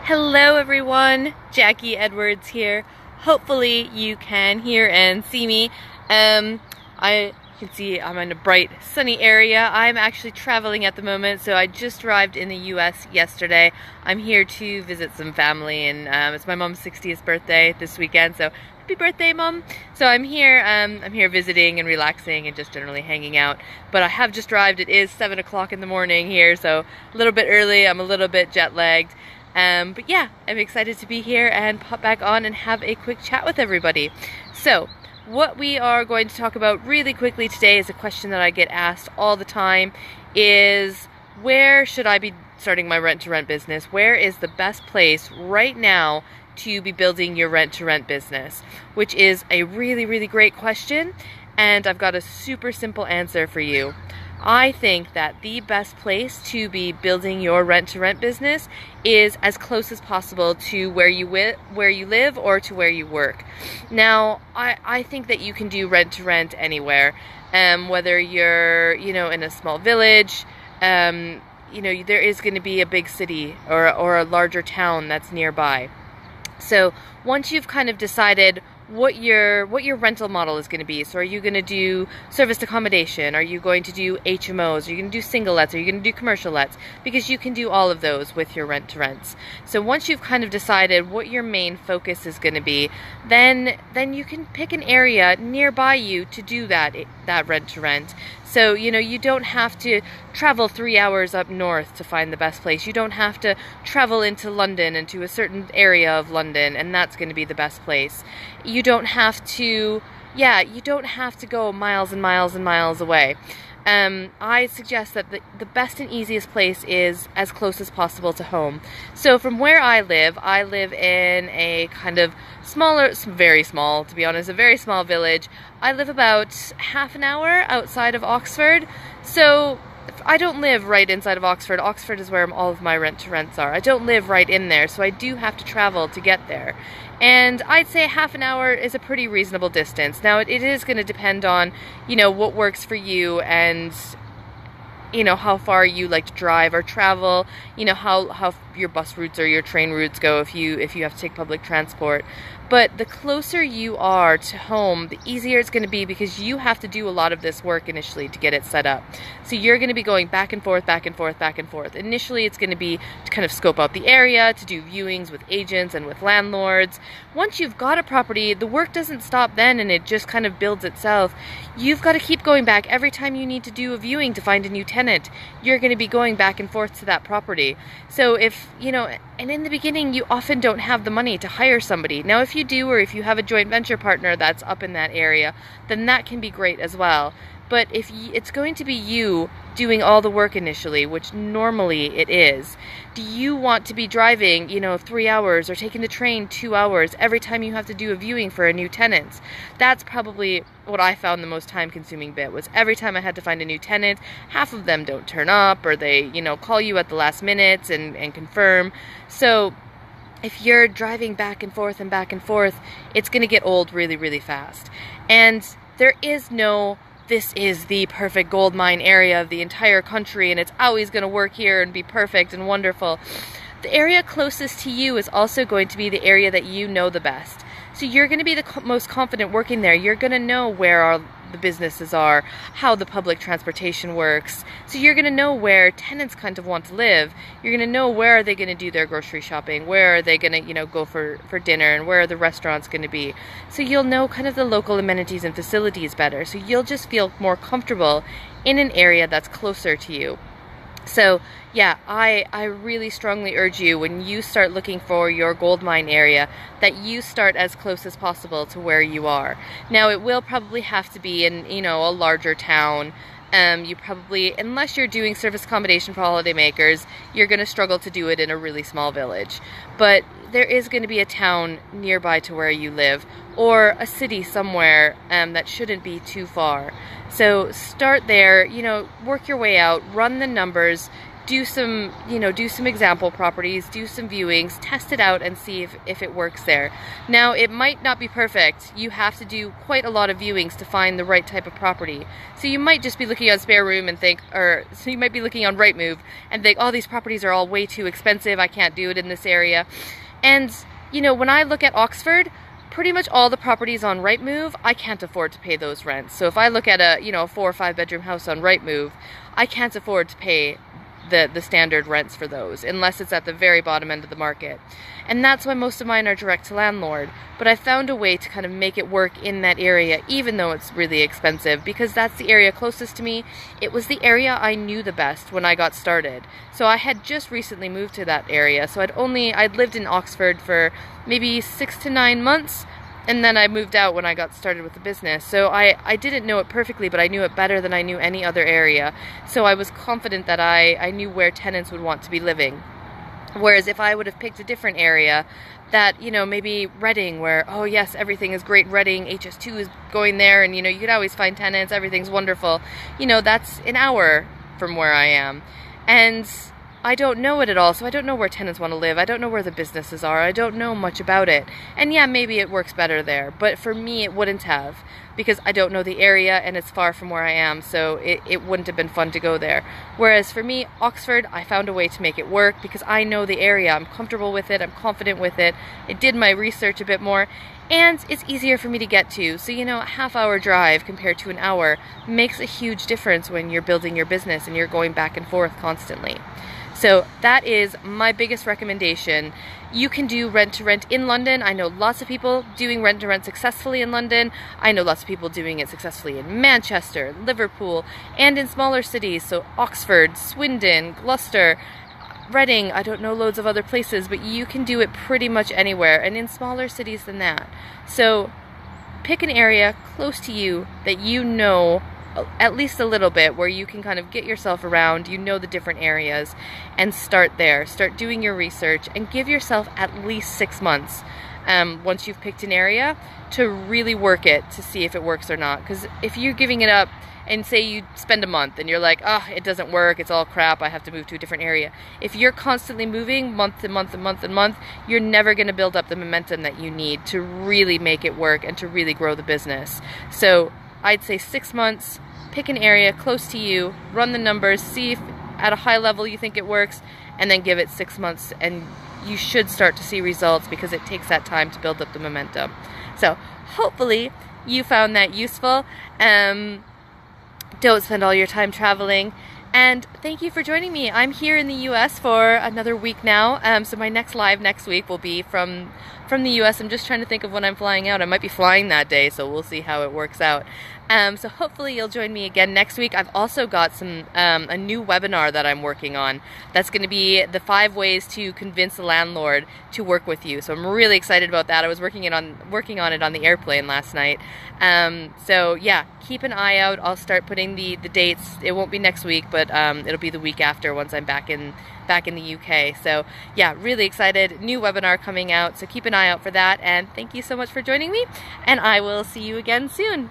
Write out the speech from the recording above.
Hello everyone, Jacquie Edwards here. Hopefully you can hear and see me. I can see I'm in a bright sunny area. I'm actually traveling at the moment, so I just arrived in the US yesterday. I'm here to visit some family, and it's my mom's 60th birthday this weekend, so happy birthday, Mom. So I'm here visiting and relaxing and just generally hanging out. But I have just arrived. It is 7 o'clock in the morning here, so a little bit early. I'm a little bit jet lagged. But yeah, I'm excited to be here and pop back on and have a quick chat with everybody. So, what we are going to talk about really quickly today is a question that I get asked all the time, is where should I be starting my rent-to-rent business? Where is the best place right now to be building your rent-to-rent business? Which is a really, really great question, and I've got a super simple answer for you. I think that the best place to be building your rent-to-rent business is as close as possible to where you live or to where you work. Now, I think that you can do rent-to-rent anywhere, whether you're, in a small village, there is going to be a big city or a larger town that's nearby. So once you've kind of decided what your rental model is going to be. So are you going to do serviced accommodation? Are you going to do HMOs? Are you going to do single lets? Are you going to do commercial lets? Because you can do all of those with your rent-to-rents. So once you've kind of decided what your main focus is going to be, then you can pick an area nearby you to do that rent-to-rent. So, you don't have to travel 3 hours up north to find the best place. You don't have to travel into London, into a certain area of London, and that's going to be the best place. You don't have to, you don't have to go miles and miles and miles away. I suggest that the best and easiest place is as close as possible to home. So from where I live in a kind of smaller, very small, to be honest, a very small village. I live about half an hour outside of Oxford. So I don't live right inside of Oxford. Oxford is where all of my rent-to-rents are. I don't live right in there, so I do have to travel to get there. And I'd say half an hour is a pretty reasonable distance. Now, it is going to depend on, what works for you and, how far you like to drive or travel, how your bus routes or your train routes go if you have to take public transport. But the closer you are to home, the easier it's going to be, because you have to do a lot of this work initially to get it set up. So you're going to be going back and forth, back and forth, back and forth. Initially, it's going to be to kind of scope out the area, to do viewings with agents and with landlords. Once you've got a property, the work doesn't stop then, and it just kind of builds itself. You've got to keep going back every time you need to do a viewing to find a new tenant. You're going to be going back and forth to that property. So if, and in the beginning, you often don't have the money to hire somebody. Now, if you do, or if you have a joint venture partner that's up in that area, then that can be great as well. But if it's going to be you doing all the work initially, which normally it is, do you want to be driving, 3 hours or taking the train 2 hours every time you have to do a viewing for a new tenant? That's probably what I found the most time-consuming bit, was every time I had to find a new tenant, half of them don't turn up, or they, call you at the last minute and confirm. So if you're driving back and forth, it's going to get old really, really fast. And there is no, this is the perfect gold mine area of the entire country and it's always going to work here and be perfect and wonderful. The area closest to you is also going to be the area that you know the best. So you're going to be the most confident working there. You're going to know where the businesses are, how the public transportation works. So you're going to know where tenants kind of want to live. You're going to know where are they going to do their grocery shopping, where are they going to, go for dinner, and where are the restaurants going to be. So you'll know kind of the local amenities and facilities better. So you'll just feel more comfortable in an area that's closer to you. So yeah, I really strongly urge you, when you start looking for your gold mine area, that you start as close as possible to where you are. Now, it will probably have to be in, a larger town. You probably, unless you're doing service accommodation for holidaymakers, you're going to struggle to do it in a really small village. But there is going to be a town nearby to where you live, or a city somewhere that shouldn't be too far. So start there, work your way out, run the numbers, do some, do some example properties, do some viewings, test it out and see if it works there. Now, it might not be perfect. You have to do quite a lot of viewings to find the right type of property. So you might just be looking on Spare Room and think, so you might be looking on Rightmove and think, oh, these properties are all way too expensive, I can't do it in this area. And, when I look at Oxford, pretty much all the properties on Rightmove, I can't afford to pay those rents. So if I look at a 4 or 5 bedroom house on Rightmove, I can't afford to pay the standard rents for those, unless it's at the very bottom end of the market. And that's why most of mine are direct to landlord. But I found a way to kind of make it work in that area, even though it's really expensive, because that's the area closest to me. It was the area I knew the best when I got started. So I had just recently moved to that area, so I'd lived in Oxford for maybe 6 to 9 months, and then I moved out when I got started with the business. So I didn't know it perfectly, but I knew it better than I knew any other area. So I was confident that I knew where tenants would want to be living. Whereas if I would have picked a different area, that, maybe Reading, where, oh yes, everything is great, Reading, HS2 is going there, and you could always find tenants, everything's wonderful. That's an hour from where I am. And I don't know it at all, so I don't know where tenants want to live. I don't know where the businesses are. I don't know much about it. And yeah, maybe it works better there, but for me it wouldn't have, because I don't know the area and it's far from where I am, so it wouldn't have been fun to go there. Whereas for me, Oxford, I found a way to make it work because I know the area. I'm comfortable with it. I'm confident with it. I did my research a bit more, and it's easier for me to get to. So, a half-hour drive compared to an hour makes a huge difference when you're building your business and you're going back and forth constantly. So that is my biggest recommendation. You can do rent-to-rent in London. I know lots of people doing rent-to-rent successfully in London. I know lots of people doing it successfully in Manchester, Liverpool, and in smaller cities. So Oxford, Swindon, Gloucester, Reading, I don't know loads of other places, but you can do it pretty much anywhere, and in smaller cities than that. So pick an area close to you that you know at least a little bit, where you can kind of get yourself around, the different areas, and start there. Start doing your research and give yourself at least 6 months once you've picked an area to really work it to see if it works or not. Because if you're giving it up and say you spend a month and you're like, oh, it doesn't work, it's all crap, I have to move to a different area. If you're constantly moving month to month and month and month, you're never going to build up the momentum that you need to really make it work and to really grow the business. So I'd say 6 months. Pick an area close to you, run the numbers, see if at a high level you think it works, and then give it 6 months, and you should start to see results because it takes that time to build up the momentum. So hopefully you found that useful. Don't spend all your time traveling. And thank you for joining me. I'm here in the US for another week now. So my next live next week will be from the US. I'm just trying to think of when I'm flying out. I might be flying that day, so we'll see how it works out. So hopefully you'll join me again next week. I've also got a new webinar that I'm working on. That's going to be the 5 ways to convince a landlord to work with you. So I'm really excited about that. I was working on it on the airplane last night. So yeah, keep an eye out. I'll start putting the dates. It won't be next week, but it'll be the week after once I'm back in the UK. So yeah, really excited. New webinar coming out. So keep an eye out for that. And thank you so much for joining me. And I will see you again soon.